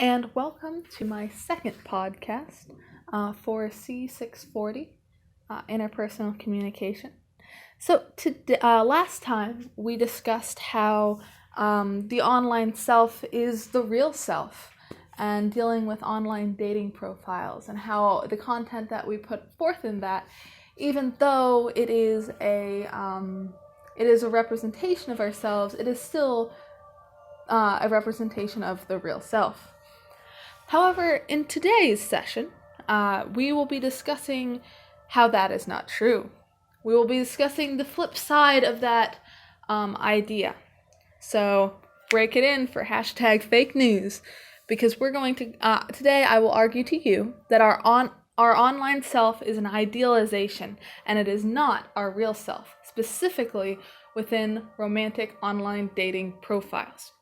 and welcome to my second podcast for C640, Interpersonal Communication. So, last time we discussed how the online self is the real self, and dealing with online dating profiles, and how the content that we put forth in that, even though it is a representation of ourselves, it is still a representation of the real self. However, in today's session, we will be discussing how that is not true. We will be discussing the flip side of that idea. So break it in for hashtag fake news, because we're going to, today I will argue to you that our online self is an idealization, and it is not our real self, specifically within romantic online dating profiles.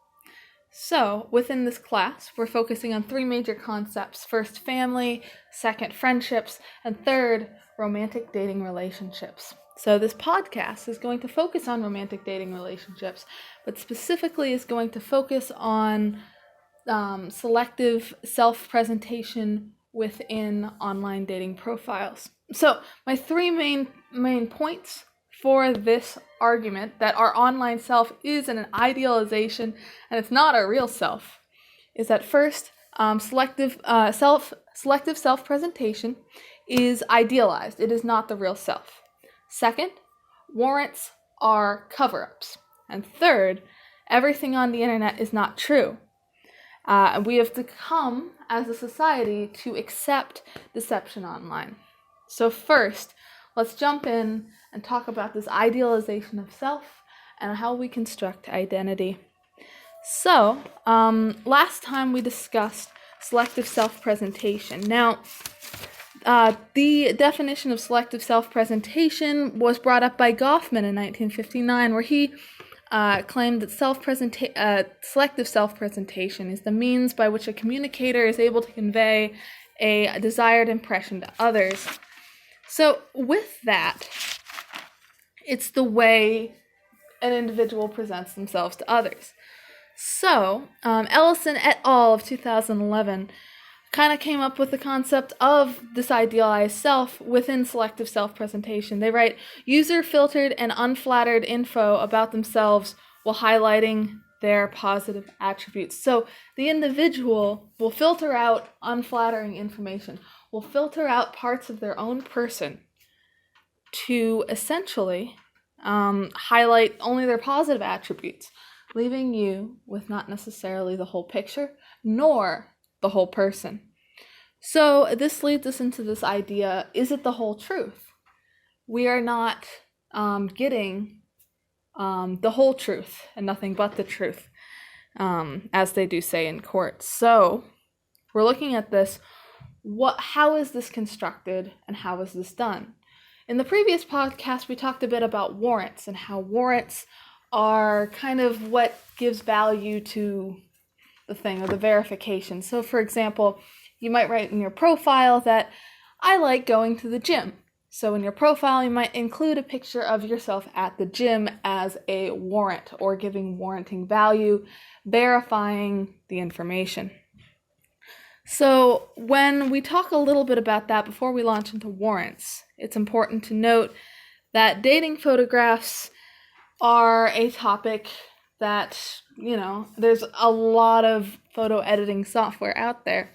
So, within this class, we're focusing on three major concepts. First, family, second, friendships, and third, romantic dating relationships. So this podcast is going to focus on romantic dating relationships, but specifically is going to focus on selective self-presentation within online dating profiles. So, my three main points for this argument that our online self is an idealization and it's not our real self is that first, selective self-presentation is idealized. It is not the real self. Second, warrants are cover-ups. And third, everything on the internet is not true. We have to come as a society to accept deception online. So first, let's jump in and talk about this idealization of self and how we construct identity. So, last time we discussed selective self-presentation. Now, the definition of selective self-presentation was brought up by Goffman in 1959, where he claimed that selective self-presentation is the means by which a communicator is able to convey a desired impression to others. So with that, it's the way an individual presents themselves to others. So Ellison et al. Of 2011 kind of came up with the concept of this idealized self within selective self-presentation. They write, user-filtered and unflattered info about themselves while highlighting their positive attributes. So the individual will filter out unflattering information, will filter out parts of their own person to essentially highlight only their positive attributes, leaving you with not necessarily the whole picture, nor the whole person. So this leads us into this idea, is it the whole truth? We are not getting the whole truth and nothing but the truth, as they do say in court. So we're looking at this, how is this constructed and how is this done? In the previous podcast, we talked a bit about warrants and how warrants are kind of what gives value to the thing, or the verification. So for example, you might write in your profile that I like going to the gym. So in your profile, you might include a picture of yourself at the gym as a warrant, or giving warranting value, verifying the information. So when we talk a little bit about that before we launch into warrants, it's important to note that dating photographs are a topic that, there's a lot of photo editing software out there.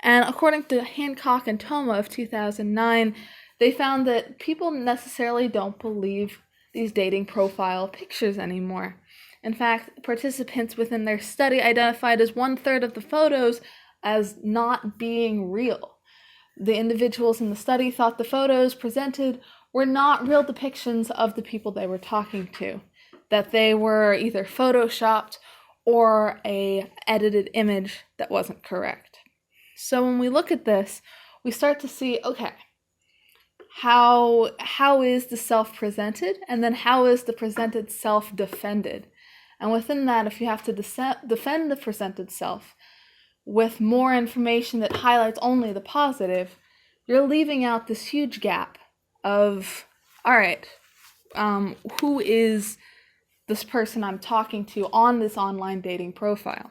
And according to Hancock and Toma of 2009, they found that people necessarily don't believe these dating profile pictures anymore. In fact, participants within their study identified as 1/3 of the photos as not being real. The individuals in the study thought the photos presented were not real depictions of the people they were talking to, that they were either photoshopped or a edited image that wasn't correct. So when we look at this, we start to see, okay, how is the self presented, and then how is the presented self defended? And within that, if you have to defend the presented self with more information that highlights only the positive, you're leaving out this huge gap of, all right, who is this person I'm talking to on this online dating profile?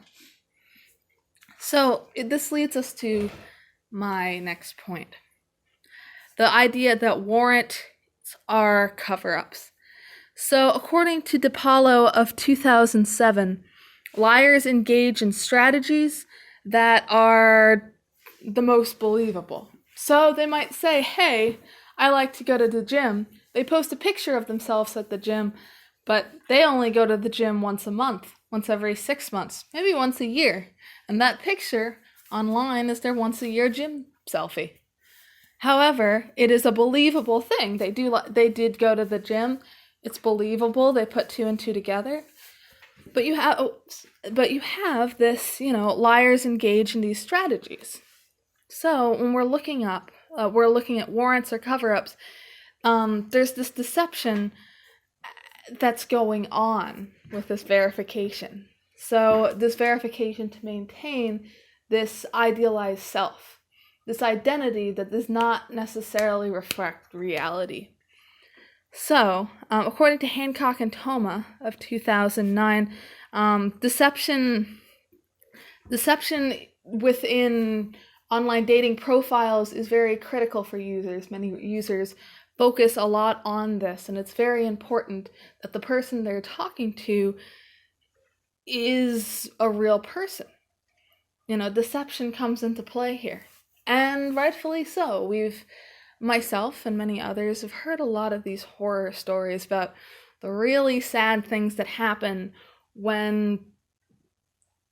So this leads us to my next point. The idea that warrants are cover-ups. So according to DiPaolo of 2007, liars engage in strategies that are the most believable. So they might say, hey, I like to go to the gym. They post a picture of themselves at the gym, but they only go to the gym once a month, once every 6 months, maybe once a year. And that picture online is their once a year gym selfie. However, it is a believable thing. They did go to the gym. It's believable. They put 2 and 2 together. But you have this, liars engage in these strategies. So when we're looking at warrants or cover-ups, there's this deception that's going on with this verification. So this verification to maintain this idealized self, this identity that does not necessarily reflect reality. So, according to Hancock and Thoma of 2009, deception within online dating profiles is very critical for users. Many users focus a lot on this, and it's very important that the person they're talking to is a real person. Deception comes into play here, and rightfully so. Myself and many others have heard a lot of these horror stories about the really sad things that happen when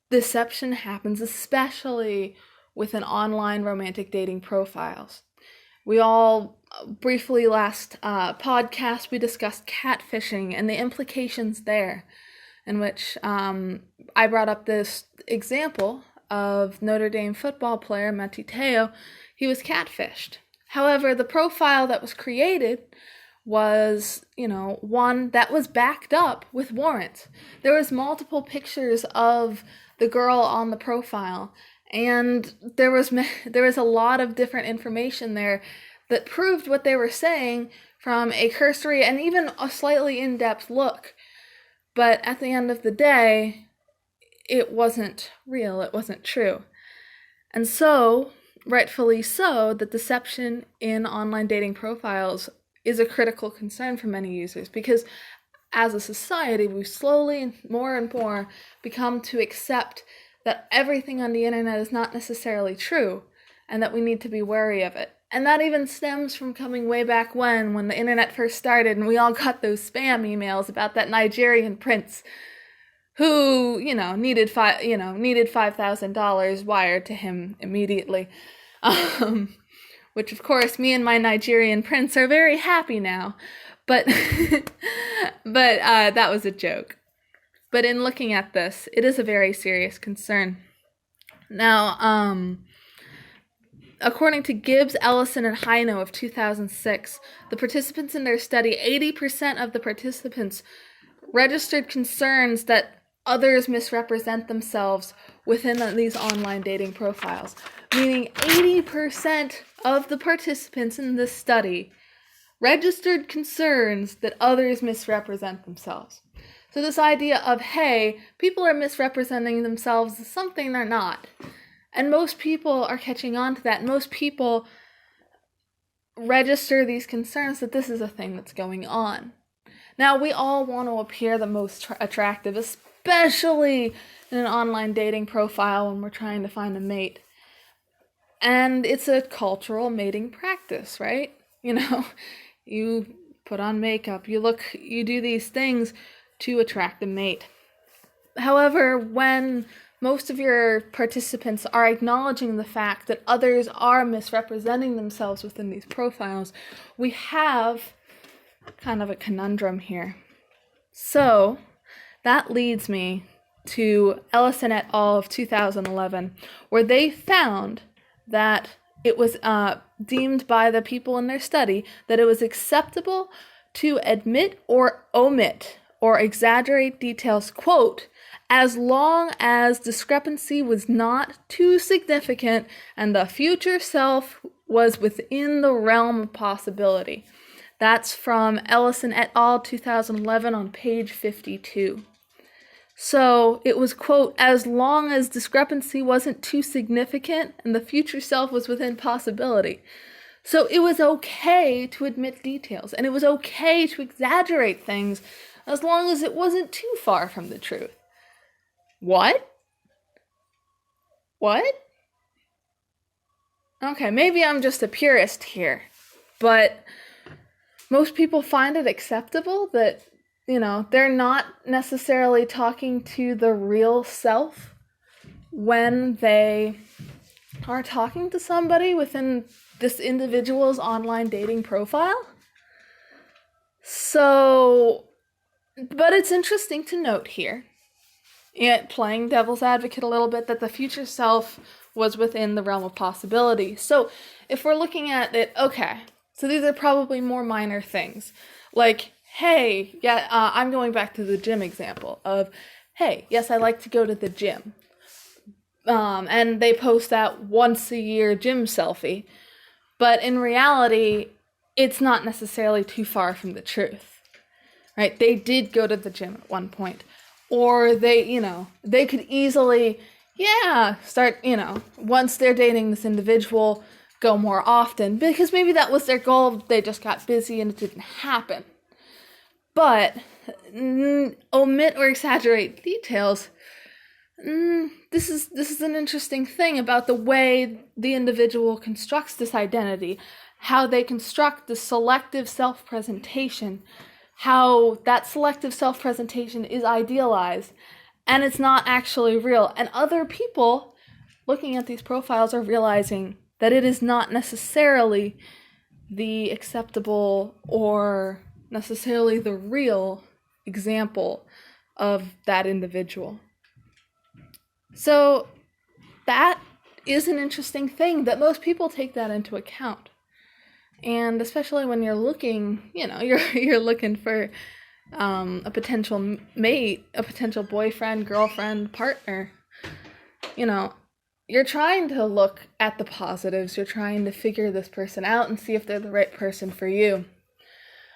deception happens, especially within online romantic dating profiles. We all briefly last podcast, we discussed catfishing and the implications there, in which I brought up this example of Notre Dame football player Mati Te'o. He was catfished. However, the profile that was created was, one that was backed up with warrants. There was multiple pictures of the girl on the profile, and there was a lot of different information there that proved what they were saying from a cursory and even a slightly in-depth look. But at the end of the day, it wasn't real, it wasn't true. And so, rightfully so, the deception in online dating profiles is a critical concern for many users, because as a society, we slowly, more and more, become to accept that everything on the internet is not necessarily true, and that we need to be wary of it. And that even stems from coming way back when the internet first started, and we all got those spam emails about that Nigerian prince who, needed $5,000 wired to him immediately. Which, of course, me and my Nigerian prince are very happy now. But that was a joke. But in looking at this, it is a very serious concern. Now, according to Gibbs, Ellison, and Heino of 2006, the participants in their study, 80% of the participants registered concerns that others misrepresent themselves within these online dating profiles. Meaning 80% of the participants in this study registered concerns that others misrepresent themselves. So this idea of, hey, people are misrepresenting themselves as something they're not. And most people are catching on to that. Most people register these concerns that this is a thing that's going on. Now, we all want to appear the most attractive, especially in an online dating profile when we're trying to find a mate. And it's a cultural mating practice, right? You put on makeup, you do these things to attract a mate. However, when most of your participants are acknowledging the fact that others are misrepresenting themselves within these profiles, we have kind of a conundrum here. So, that leads me to Ellison et al. Of 2011, where they found that it was deemed by the people in their study that it was acceptable to admit or omit or exaggerate details, quote, as long as discrepancy was not too significant and the future self was within the realm of possibility. That's from Ellison et al. 2011 on page 52. So it was, quote, as long as discrepancy wasn't too significant and the future self was within possibility. So it was okay to admit details, and it was okay to exaggerate things as long as it wasn't too far from the truth. What? What? Okay, maybe I'm just a purist here, but most people find it acceptable that, they're not necessarily talking to the real self when they are talking to somebody within this individual's online dating profile. So, but it's interesting to note here, playing devil's advocate a little bit, that the future self was within the realm of possibility. So if we're looking at it, okay, so these are probably more minor things. Like, hey, I'm going back to the gym example of, hey, yes, I like to go to the gym. And they post that once a year gym selfie. But in reality, it's not necessarily too far from the truth, right? They did go to the gym at one point. Or they could easily, start, once they're dating this individual, go more often. Because maybe that was their goal, they just got busy and it didn't happen. But omit or exaggerate details. This is an interesting thing about the way the individual constructs this identity, how they construct the selective self-presentation, how that selective self-presentation is idealized, and it's not actually real. And other people looking at these profiles are realizing that it is not necessarily the acceptable or necessarily the real example of that individual. So that is an interesting thing that most people take that into account. And especially when you're looking, you're looking for a potential mate, a potential boyfriend, girlfriend, partner, you're trying to look at the positives. You're trying to figure this person out and see if they're the right person for you.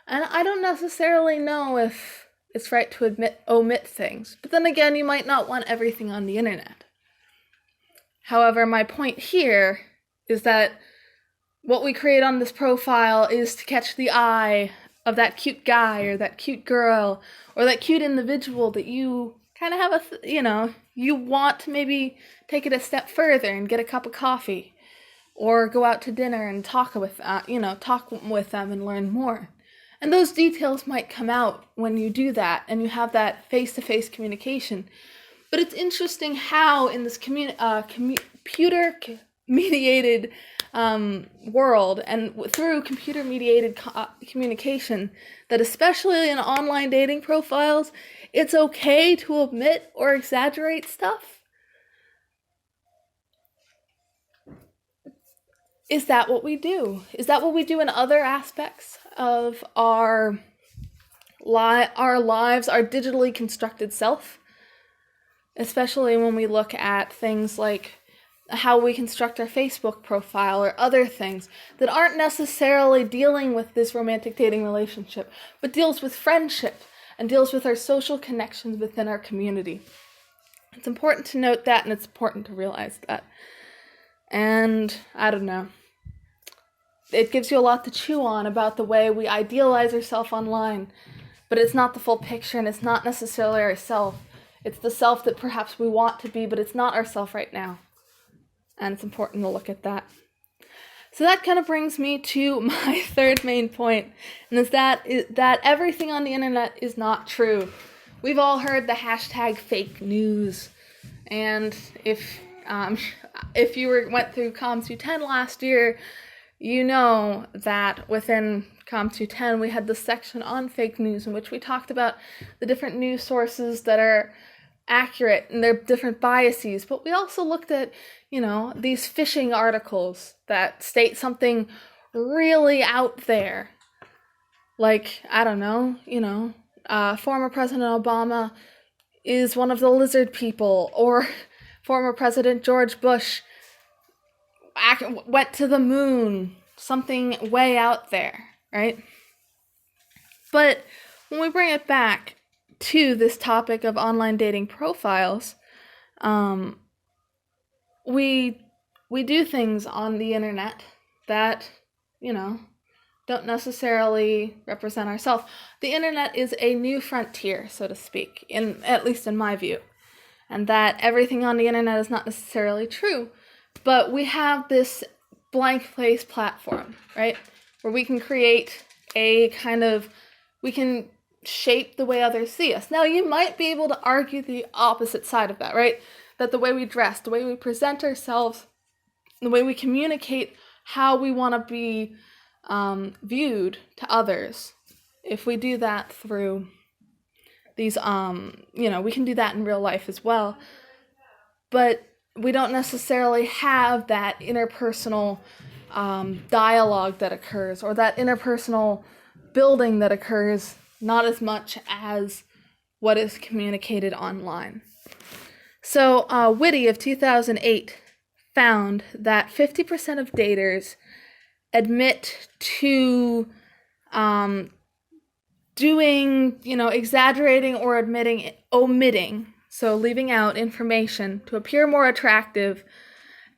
And I don't necessarily know if it's right to omit things. But then again, you might not want everything on the internet. However, my point here is that what we create on this profile is to catch the eye of that cute guy or that cute girl or that cute individual that you kind of have you want to maybe take it a step further and get a cup of coffee or go out to dinner and talk with them and learn more. And those details might come out when you do that and you have that face-to-face communication. But it's interesting how in this computer-mediated world and through computer-mediated communication, that especially in online dating profiles, it's okay to omit or exaggerate stuff. Is that what we do? Is that what we do in other aspects of our lives, our digitally constructed self? Especially when we look at things like how we construct our Facebook profile or other things that aren't necessarily dealing with this romantic dating relationship, but deals with friendship and deals with our social connections within our community. It's important to note that, and it's important to realize that. And I don't know. It gives you a lot to chew on about the way we idealize ourselves online, but it's not the full picture, and it's not necessarily ourself. It's the self that perhaps we want to be, but it's not ourself right now. And it's important to look at that. So that kind of brings me to my third main point, and is that everything on the internet is not true. We've all heard the hashtag fake news, and if you went through COM210 last year, you know that within COM210 we had this section on fake news in which we talked about the different news sources that are accurate and their different biases, but we also looked at, these phishing articles that state something really out there. Like, I don't know, former President Obama is one of the lizard people, or former President George Bush went to the moon, something way out there, right? But when we bring it back, to this topic of online dating profiles, we do things on the internet that, don't necessarily represent ourselves. The internet is a new frontier, so to speak, at least in my view, and that everything on the internet is not necessarily true, but we have this blank place platform, right, where we can create we can shape the way others see us. Now, you might be able to argue the opposite side of that, right, that the way we dress, the way we present ourselves, the way we communicate how we want to be viewed to others, if we do that through these, we can do that in real life as well, but we don't necessarily have that interpersonal dialogue that occurs, or that interpersonal building that occurs, not as much as what is communicated online. So Whitty of 2008 found that 50% of daters admit to doing, exaggerating or omitting, so leaving out information to appear more attractive,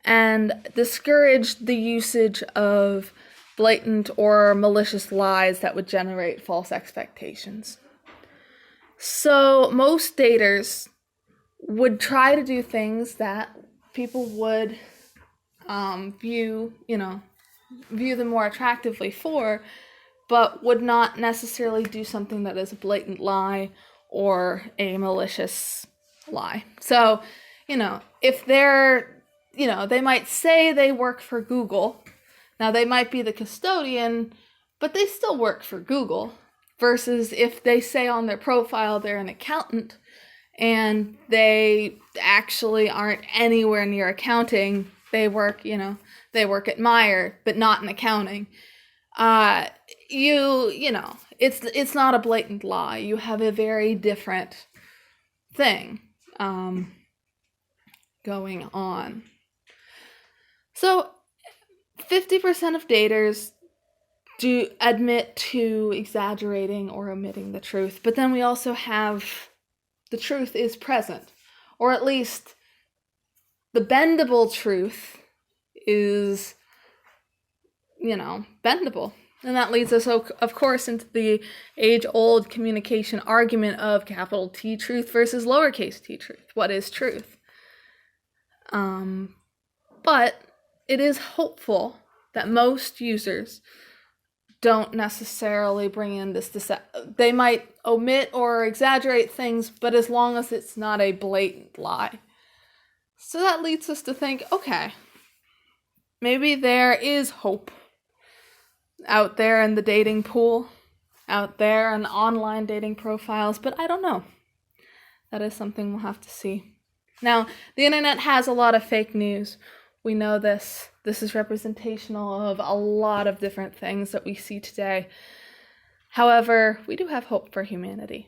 and discourage the usage of blatant or malicious lies that would generate false expectations. So most daters would try to do things that people would view them more attractively for, but would not necessarily do something that is a blatant lie or a malicious lie. So, if they're, they might say they work for Google. Now, they might be the custodian, but they still work for Google, versus if they say on their profile they're an accountant and they actually aren't anywhere near accounting. They work at Meyer, but not in accounting. It's not a blatant lie. You have a very different thing going on. So 50% of daters do admit to exaggerating or omitting the truth, but then we also have the truth is present, or at least the bendable truth is, bendable. And that leads us, of course, into the age-old communication argument of capital T truth versus lowercase t truth. What is truth? But it is hopeful that most users don't necessarily bring in this they might omit or exaggerate things, but as long as it's not a blatant lie. So that leads us to think, okay, maybe there is hope out there in the dating pool, out there in online dating profiles, but I don't know. That is something we'll have to see. Now, the internet has a lot of fake news. We know this. This is representational of a lot of different things that we see today. However, we do have hope for humanity.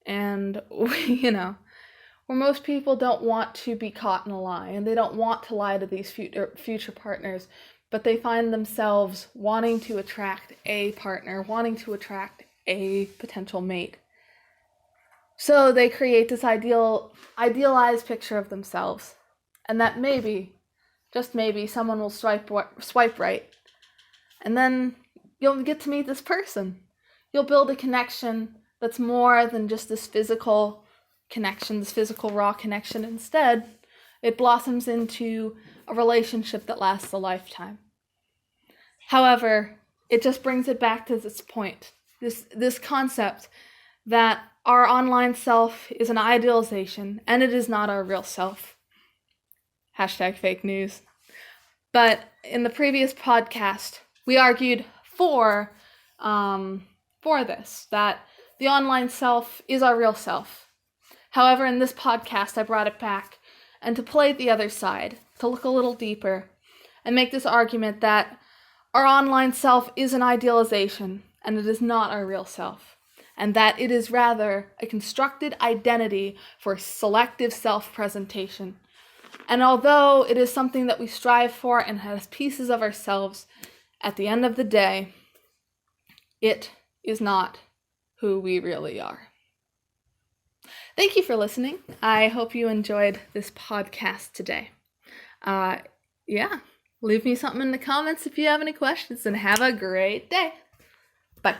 And, where most people don't want to be caught in a lie, and they don't want to lie to these future partners, but they find themselves wanting to attract a partner, wanting to attract a potential mate. So they create this idealized picture of themselves, and that maybe, just maybe, someone will swipe right, and then you'll get to meet this person. You'll build a connection that's more than just this physical connection, this physical raw connection. Instead, it blossoms into a relationship that lasts a lifetime. However, it just brings it back to this point, this concept that our online self is an idealization, and it is not our real self. #fake news. But in the previous podcast, we argued for this, that the online self is our real self. However, in this podcast, I brought it back, and to play the other side, to look a little deeper, and make this argument that our online self is an idealization, and it is not our real self, and that it is rather a constructed identity for selective self-presentation. And although it is something that we strive for and has pieces of ourselves, at the end of the day, it is not who we really are. Thank you for listening. I hope you enjoyed this podcast today. Yeah, leave me something in the comments if you have any questions, and have a great day. Bye.